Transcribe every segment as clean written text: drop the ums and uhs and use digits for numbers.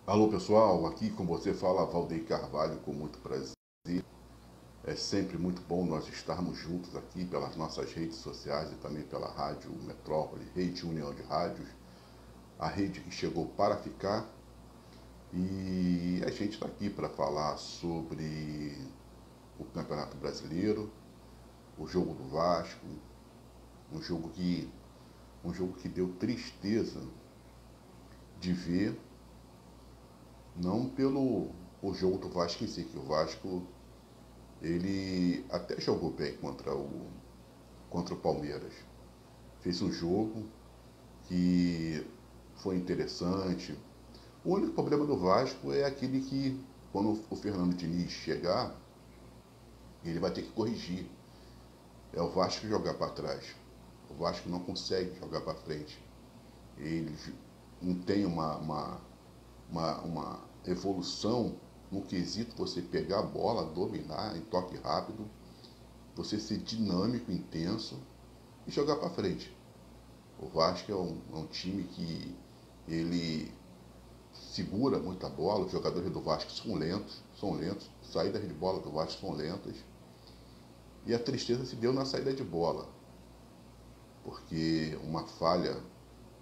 Alô pessoal, aqui com você fala Valdeir Carvalho com muito prazer. É sempre muito bom nós estarmos juntos aqui pelas nossas redes sociais e também pela Rádio Metrópole, Rede União de Rádios, a rede que chegou para ficar. E a gente está aqui para falar sobre o Campeonato Brasileiro, o jogo do Vasco, um jogo que deu tristeza de ver, não pelo o jogo do Vasco em si, que o Vasco ele até jogou bem contra o Palmeiras. Fez um jogo que foi interessante. O único problema do Vasco é aquele que, quando o Fernando Diniz chegar, ele vai ter que corrigir. É o Vasco jogar para trás. O Vasco não consegue jogar para frente. Ele não tem uma evolução no quesito você pegar a bola, dominar em toque rápido, você ser dinâmico, intenso e jogar para frente. O Vasco é um time que ele segura muita bola, os jogadores do Vasco são lentos, saídas de bola do Vasco são lentas. E a tristeza se deu na saída de bola, porque uma falha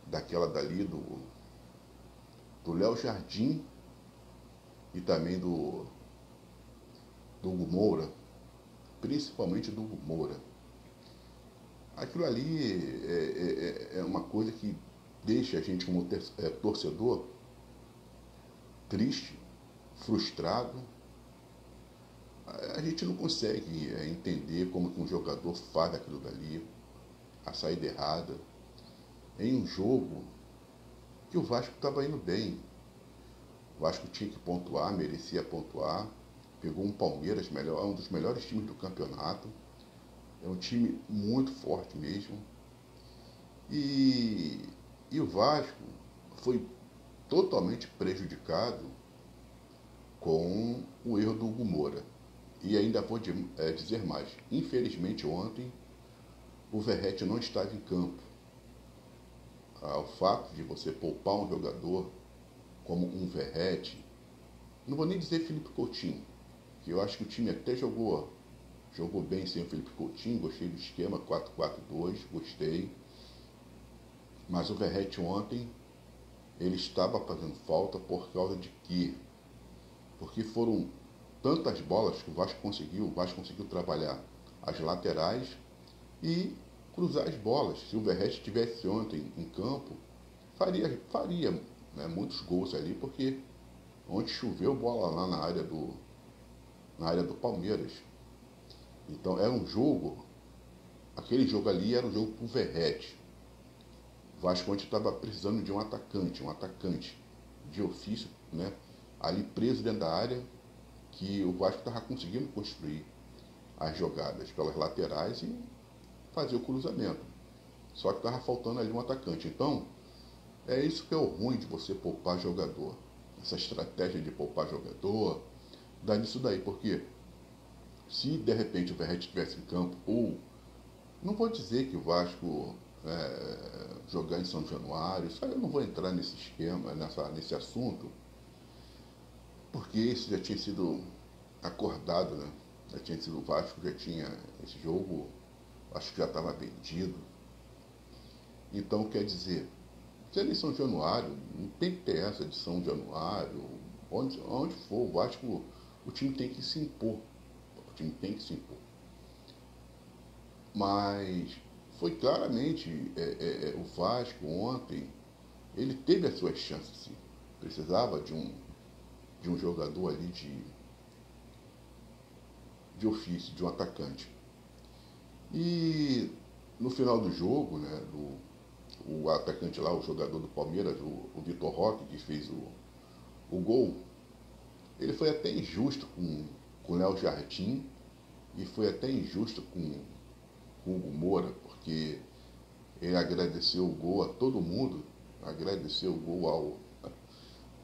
daquela dali do Léo Jardim e também do Hugo Moura, principalmente do Hugo Moura. Aquilo ali é uma coisa que deixa a gente como torcedor triste, frustrado. A gente não consegue entender como que um jogador faz aquilo dali, a saída errada, em um jogo que o Vasco estava indo bem. O Vasco tinha que pontuar, merecia pontuar. Pegou um Palmeiras, um dos melhores times do campeonato. É um time muito forte mesmo. E o Vasco foi totalmente prejudicado com o erro do Hugo Moura. E ainda vou dizer mais. Infelizmente ontem o Verratti não estava em campo. O fato de você poupar um jogador como um Verratti, não vou nem dizer Felipe Coutinho, que eu acho que o time até jogou bem sem o Felipe Coutinho, gostei do esquema 4-4-2, gostei. Mas o Verratti ontem, ele estava fazendo falta por causa de quê? Porque foram tantas bolas que o Vasco conseguiu trabalhar as laterais e cruzar as bolas. Se o Verratti estivesse ontem em campo, faria né, muitos gols ali, porque ontem choveu bola lá na área do Palmeiras. Então era um jogo, aquele jogo ali era um jogo pro Verratti. O Vasco ontem estava precisando de um atacante de ofício, né? Ali preso dentro da área, que o Vasco estava conseguindo construir as jogadas pelas laterais e fazer o cruzamento. Só que estava faltando ali um atacante. Então, é isso que é o ruim de você poupar jogador. Essa estratégia de poupar jogador, dá nisso daí, porque se de repente o Verratti estivesse em campo, ou não vou dizer que o Vasco jogar em São Januário, isso aí eu não vou entrar nesse esquema, nesse assunto, porque isso já tinha sido acordado, né? Já tinha sido o Vasco, já tinha esse jogo, acho que já estava vendido. Então, quer dizer, se ele em São Januário, não tem que ter essa de São Januário, onde for, o Vasco, o time tem que se impor. O time tem que se impor. Mas foi claramente o Vasco ontem, ele teve as suas chances, sim. Precisava de um jogador ali de ofício, de um atacante. E no final do jogo, né, o atacante lá, o jogador do Palmeiras, o Vitor Roque, que fez o gol, ele foi até injusto com o Léo Jardim e foi até injusto com o Hugo Moura, porque ele agradeceu o gol a todo mundo, agradeceu o gol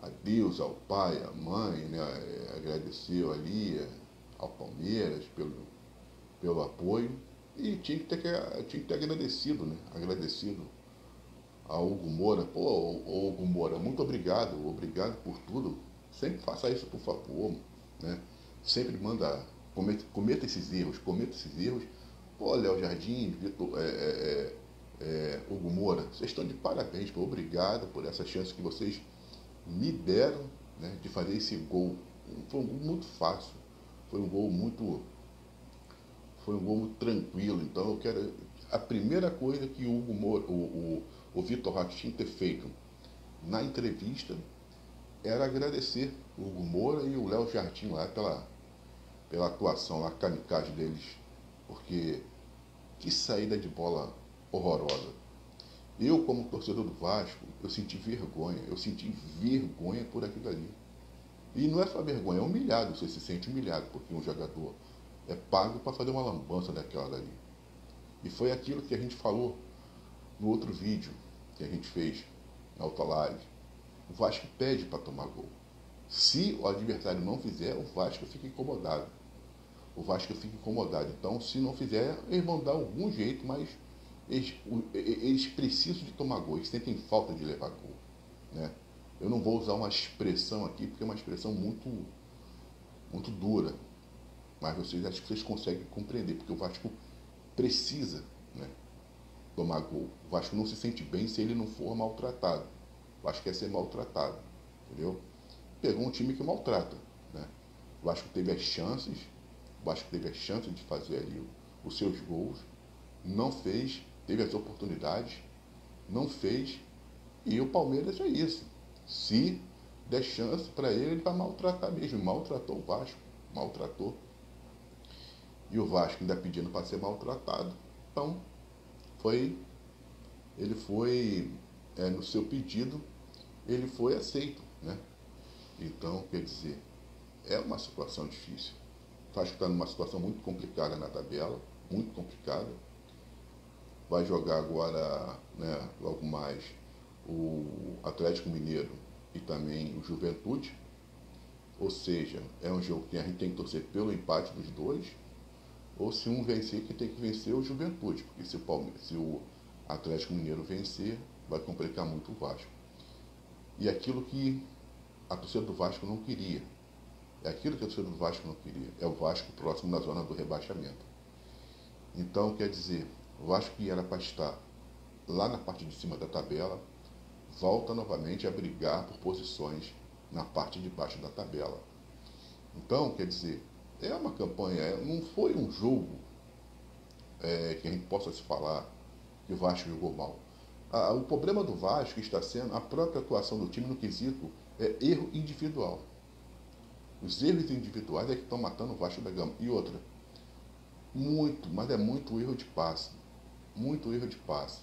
a Deus, ao pai, à mãe, né? Agradeceu ali ao Palmeiras pelo apoio e tinha que ter agradecido, né? Agradecido a Hugo Moura, pô, Hugo Moura, muito obrigado, obrigado por tudo. Sempre faça isso, por favor, né? Sempre manda, cometa esses erros, cometa esses erros. Pô, Léo Jardim, Vitor, Hugo Moura, vocês estão de parabéns, pô, obrigado por essa chance que vocês me deram, né, de fazer esse gol. Foi um gol muito fácil, foi um gol muito, foi um gol muito tranquilo. Então eu quero, a primeira coisa que o Hugo Moura, o Vitor Roque tinha que ter feito na entrevista era agradecer o Hugo Moura e o Léo Jardim lá pela atuação lá, kamikaze deles, porque que saída de bola horrorosa. Eu, como torcedor do Vasco, eu senti vergonha por aquilo ali. E não é só vergonha, é humilhado, você se sente humilhado, porque um jogador é pago para fazer uma lambança daquela dali. E foi aquilo que a gente falou no outro vídeo que a gente fez na outra live. O Vasco pede para tomar gol. Se o adversário não fizer, o Vasco fica incomodado. O Vasco fica incomodado. Então, se não fizer, eles vão dar algum jeito, mas eles precisam de tomar gol. Eles sentem falta de levar gol, né? Eu não vou usar uma expressão aqui, porque é uma expressão muito, muito dura. Mas acho que vocês conseguem compreender, porque o Vasco precisa, né, tomar gol. O Vasco não se sente bem se ele não for maltratado. O Vasco quer ser maltratado, entendeu? Pegou um time que maltrata, né? O Vasco teve as chances, de fazer ali os seus gols, não fez, teve as oportunidades, não fez, e o Palmeiras é isso. Se der chance para ele vai maltratar mesmo. Maltratou o Vasco, maltratou. E o Vasco ainda pedindo para ser maltratado. Então, ele foi, no seu pedido, ele foi aceito, né? Então, quer dizer, é uma situação difícil. O Vasco está numa situação muito complicada na tabela, muito complicada. Vai jogar agora, né, logo mais, o Atlético Mineiro e também o Juventude. Ou seja, é um jogo que a gente tem que torcer pelo empate dos dois, ou se um vencer, que tem que vencer o Juventude, porque se o Atlético Mineiro vencer, vai complicar muito o Vasco. E aquilo que a torcida do Vasco não queria, é o Vasco próximo da zona do rebaixamento. Então, quer dizer, o Vasco, que era para estar lá na parte de cima da tabela, volta novamente a brigar por posições na parte de baixo da tabela. Então, quer dizer, é uma campanha, não foi um jogo que a gente possa se falar que o Vasco jogou mal. O problema do Vasco está sendo a própria atuação do time no quesito erro individual. Os erros individuais é que estão matando o Vasco da Gama. E outra, mas é muito erro de passe. Muito erro de passe.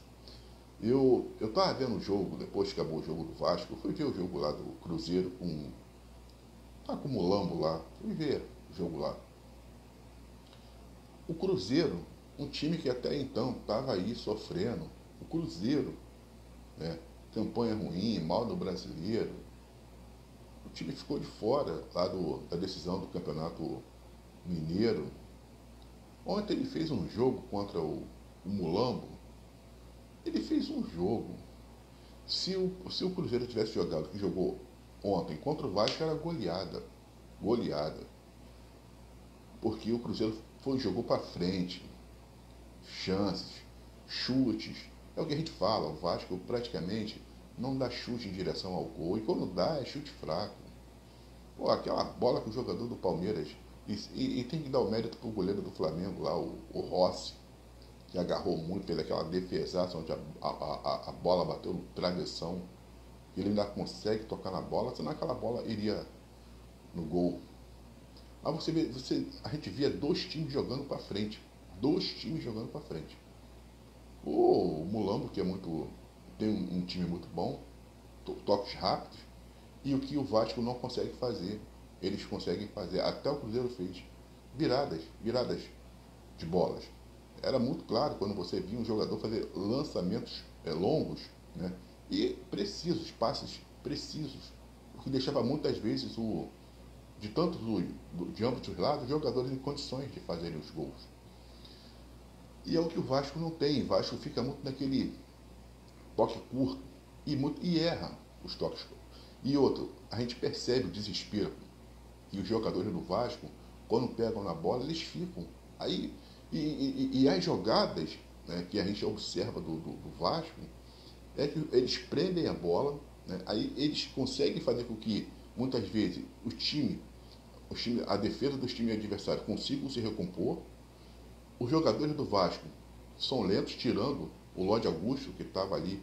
Eu estava vendo o jogo, depois que acabou o jogo do Vasco, eu fui ver o jogo lá do Cruzeiro com o Mulambo lá. Fui ver o jogo lá. O Cruzeiro, um time que até então estava aí sofrendo. O Cruzeiro, né, campanha ruim, mal no Brasileiro. O time ficou de fora lá da decisão do Campeonato Mineiro. Ontem ele fez um jogo contra o Mulambo. Ele fez um jogo. Se o Cruzeiro tivesse jogado o que jogou ontem contra o Vasco, era goleada. Goleada. Porque o Cruzeiro jogou para frente. Chances, chutes. É o que a gente fala, o Vasco praticamente não dá chute em direção ao gol. E quando dá, é chute fraco. Pô, aquela bola que o jogador do Palmeiras... E tem que dar o mérito pro goleiro do Flamengo lá, o Rossi, que agarrou muito, fez aquela defesaça onde a bola bateu no travessão. Ele ainda consegue tocar na bola, senão aquela bola iria no gol. Mas a gente via dois times jogando para frente. O Mulambo, que tem um time muito bom, toques rápidos, e o que o Vasco não consegue fazer. Eles conseguem fazer, até o Cruzeiro fez, viradas de bolas. Era muito claro quando você via um jogador fazer lançamentos longos, né, e precisos, passes precisos, o que deixava muitas vezes de ambos os lados, os jogadores em condições de fazerem os gols. E é o que o Vasco não tem. O Vasco fica muito toque curto e erra os toques. E outro, a gente percebe o desespero. E os jogadores do Vasco, quando pegam na bola, eles ficam. Aí, e as jogadas, né, que a gente observa do Vasco é que eles prendem a bola, né, aí eles conseguem fazer com que, muitas vezes, a defesa dos times adversários consigam se recompor. Os jogadores do Vasco são lentos, tirando o Lodi Augusto, que estava ali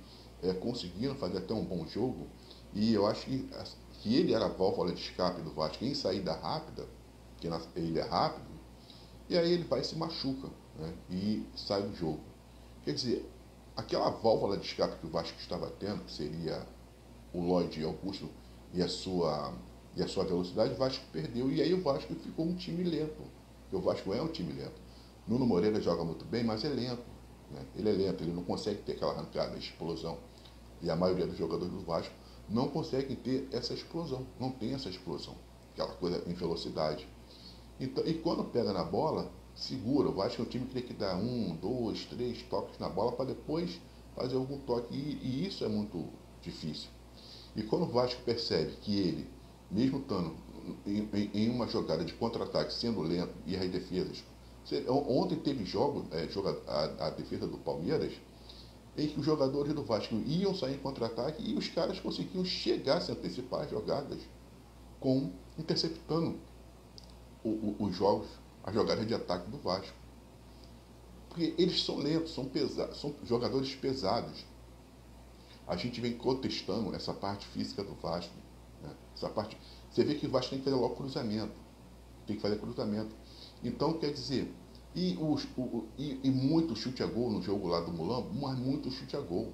conseguindo fazer até um bom jogo. E eu acho que ele era a válvula de escape do Vasco em saída rápida, que ele é rápido, e aí ele vai e se machuca, né, e sai do jogo. Quer dizer, aquela válvula de escape que o Vasco estava tendo, que seria o Lodi Augusto e a sua velocidade, o Vasco perdeu. E aí o Vasco ficou um time lento. Porque o Vasco é um time lento. Nuno Moreira joga muito bem, mas é lento. Né? Ele é lento, ele não consegue ter aquela arrancada, explosão. E a maioria dos jogadores do Vasco não conseguem ter essa explosão. Não tem essa explosão. Aquela coisa em velocidade. Então, e quando pega na bola, segura. O Vasco é um time que tem que dar 1, 2, 3 toques na bola para depois fazer algum toque. E isso é muito difícil. E quando o Vasco percebe que ele, mesmo estando em uma jogada de contra-ataque, sendo lento, e as defesas... Ontem teve a defesa do Palmeiras, em que os jogadores do Vasco iam sair em contra-ataque e os caras conseguiam chegar a se antecipar as jogadas, interceptando os jogos, as jogadas de ataque do Vasco. Porque eles são lentos, são pesados, são jogadores pesados. A gente vem contestando essa parte física do Vasco. Né? Essa parte, você vê que o Vasco tem que fazer logo cruzamento. Tem que fazer cruzamento. Então, quer dizer, e muito chute a gol no jogo lá do Mulambo, mas muito chute a gol.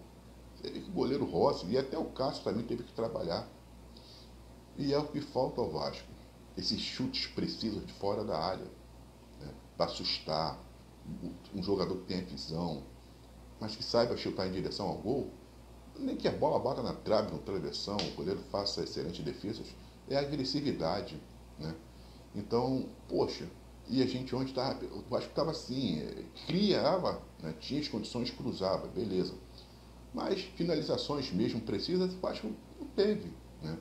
Você vê que o goleiro Rossi e até o Cássio também teve que trabalhar. E é o que falta ao Vasco. Esses chutes precisos de fora da área. Né? Para assustar. Um jogador que tenha visão, mas que saiba chutar em direção ao gol. Nem que a bola bata na trave, no travessão, o goleiro faça excelentes defesas, é a agressividade, né? Então, poxa, e a gente onde estava, o Vasco estava assim, criava, né, tinha as condições, cruzava, beleza. Mas finalizações mesmo precisas, o Vasco não teve, né?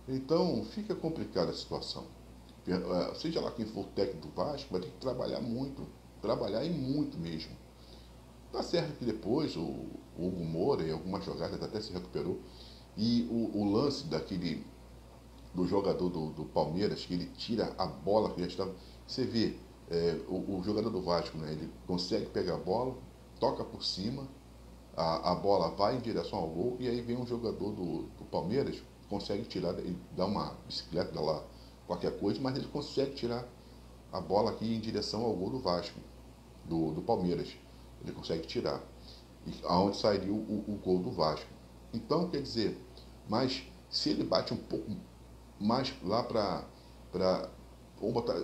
Então, fica complicada a situação. Seja lá quem for o técnico do Vasco, vai ter que trabalhar e muito mesmo. Tá certo que depois o Hugo Moura, em algumas jogadas, até se recuperou. E o lance do jogador do Palmeiras, que ele tira a bola que já estava. Você vê, o jogador do Vasco, né, ele consegue pegar a bola, toca por cima, a bola vai em direção ao gol, e aí vem um jogador do Palmeiras, consegue tirar, ele dá uma bicicleta, dá lá qualquer coisa, mas ele consegue tirar a bola aqui em direção ao gol do Vasco, do Palmeiras. Ele consegue tirar. E aonde sairia o gol do Vasco. Então, quer dizer, mas se ele bate um pouco mais lá vamos botar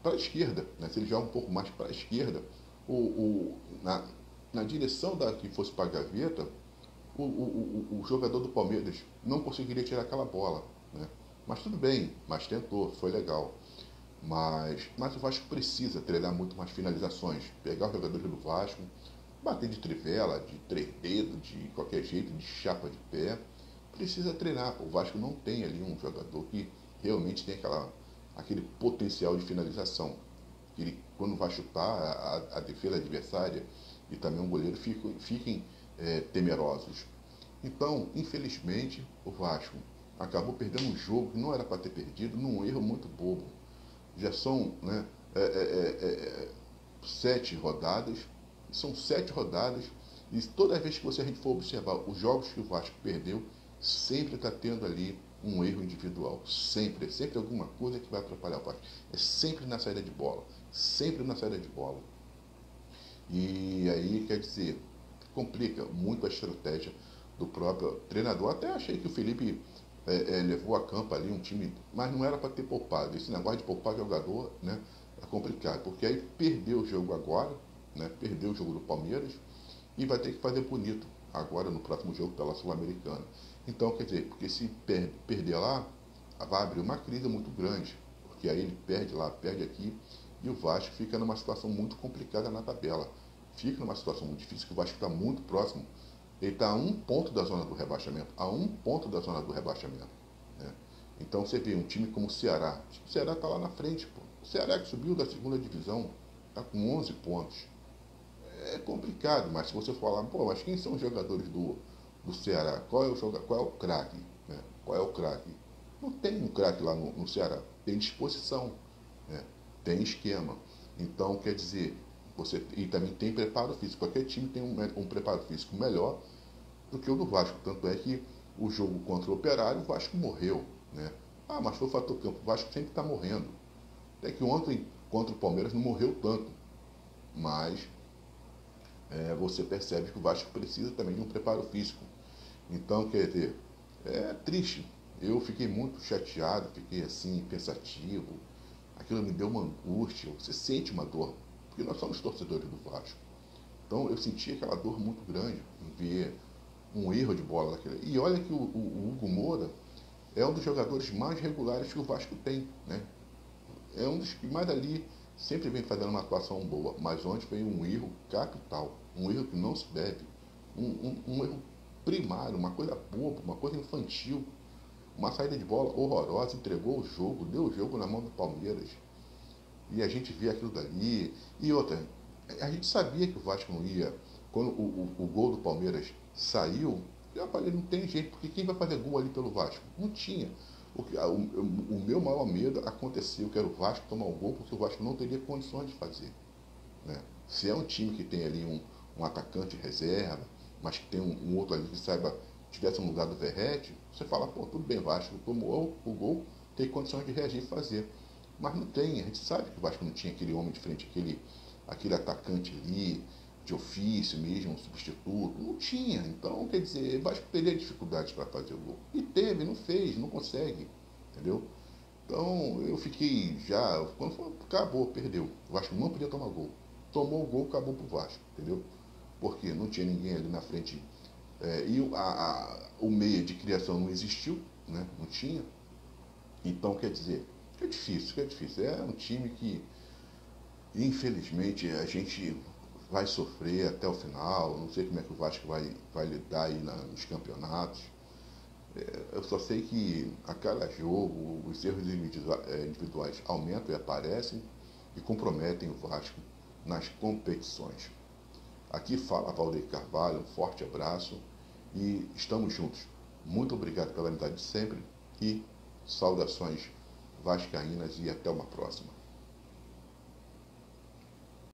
para a esquerda, né? Se ele joga um pouco mais para a esquerda, na direção da que fosse para a gaveta, o jogador do Palmeiras não conseguiria tirar aquela bola, né? Mas tudo bem, mas tentou, foi legal. Mas o Vasco precisa treinar muito mais finalizações. Pegar os jogadores do Vasco, bater de trivela, de três dedos, de qualquer jeito, de chapa de pé. Precisa treinar. O Vasco não tem ali um jogador que realmente tem aquele potencial de finalização. Que quando vai chutar, a defesa adversária e também o goleiro fiquem temerosos. Então, infelizmente, o Vasco acabou perdendo um jogo que não era para ter perdido, num erro muito bobo. Já são, né, 7 rodadas, são 7 rodadas, e toda vez que a gente for observar os jogos que o Vasco perdeu, sempre está tendo ali um erro individual. Sempre, é sempre alguma coisa que vai atrapalhar o Vasco. É sempre na saída de bola, sempre na saída de bola. E aí, quer dizer, complica muito a estratégia do próprio treinador. Até achei que o Felipe levou a campo ali um time, mas não era para ter poupado. Esse negócio de poupar jogador, né, é complicado, porque aí perdeu o jogo agora, né, perdeu o jogo do Palmeiras e vai ter que fazer bonito agora no próximo jogo pela Sul-Americana. Então, quer dizer, porque se perder lá, vai abrir uma crise muito grande, porque aí ele perde lá, perde aqui, e o Vasco fica numa situação muito complicada na tabela. Fica numa situação muito difícil, que o Vasco está muito próximo Ele está a 1 ponto da zona do rebaixamento. A 1 ponto da zona do rebaixamento. Né? Então você vê um time como o Ceará. O Ceará está lá na frente. Pô. O Ceará que subiu da segunda divisão está com 11 pontos. É complicado, mas se você falar, pô, mas quem são os jogadores do Ceará? Qual é o craque? Né? Qual é o craque? Não tem um craque lá no Ceará. Tem disposição, né? Tem esquema. Então, quer dizer, e também tem preparo físico. Qualquer time tem um preparo físico melhor do que o do Vasco. Tanto é que o jogo contra o Operário, o Vasco morreu. Né? Ah, mas foi o fator campo. O Vasco sempre está morrendo. Até que ontem, contra o Palmeiras, não morreu tanto. Mas você percebe que o Vasco precisa também de um preparo físico. Então, quer dizer, é triste. Eu fiquei muito chateado, fiquei assim, pensativo. Aquilo me deu uma angústia. Você sente uma dor, porque nós somos torcedores do Vasco. Então, eu senti aquela dor muito grande em ver um erro de bola daquele. E olha que o Hugo Moura é um dos jogadores mais regulares que o Vasco tem, né? É um dos que mais ali sempre vem fazendo uma atuação boa, mas ontem veio um erro capital, um erro que não se deve, um erro primário, uma coisa boba, uma coisa infantil, uma saída de bola horrorosa, entregou o jogo, deu o jogo na mão do Palmeiras. E a gente vê aquilo dali. E outra, a gente sabia que o Vasco não ia. Quando o gol do Palmeiras saiu, eu falei, não tem jeito, porque quem vai fazer gol ali pelo Vasco? Não tinha. O meu maior medo aconteceu, que era o Vasco tomar o gol, porque o Vasco não teria condições de fazer. Né? Se é um time que tem ali um atacante reserva, mas que tem um outro ali que saiba, tivesse no lugar do Verratti, você fala, pô, tudo bem, Vasco tomou o gol, tem condições de reagir e fazer. Mas não tem, a gente sabe que o Vasco não tinha aquele homem de frente, aquele atacante ali, de ofício mesmo, um substituto, não tinha. Então, quer dizer, o Vasco teria dificuldades para fazer o gol. E teve, não fez, não consegue, entendeu? Então, eu fiquei já, quando foi, acabou, perdeu. O Vasco não podia tomar gol. Tomou o gol, acabou pro Vasco, entendeu? Porque não tinha ninguém ali na frente. E o meio de criação não existiu, né? Não tinha. Então, quer dizer, é difícil, é difícil. É um time que, infelizmente, a gente vai sofrer até o final. Não sei como é que o Vasco vai lidar aí nos campeonatos. Eu só sei que a cada jogo os erros individuais aumentam e aparecem e comprometem o Vasco nas competições. Aqui fala Valdeir Carvalho, um forte abraço e estamos juntos. Muito obrigado pela amizade de sempre e saudações vascaínas e até uma próxima.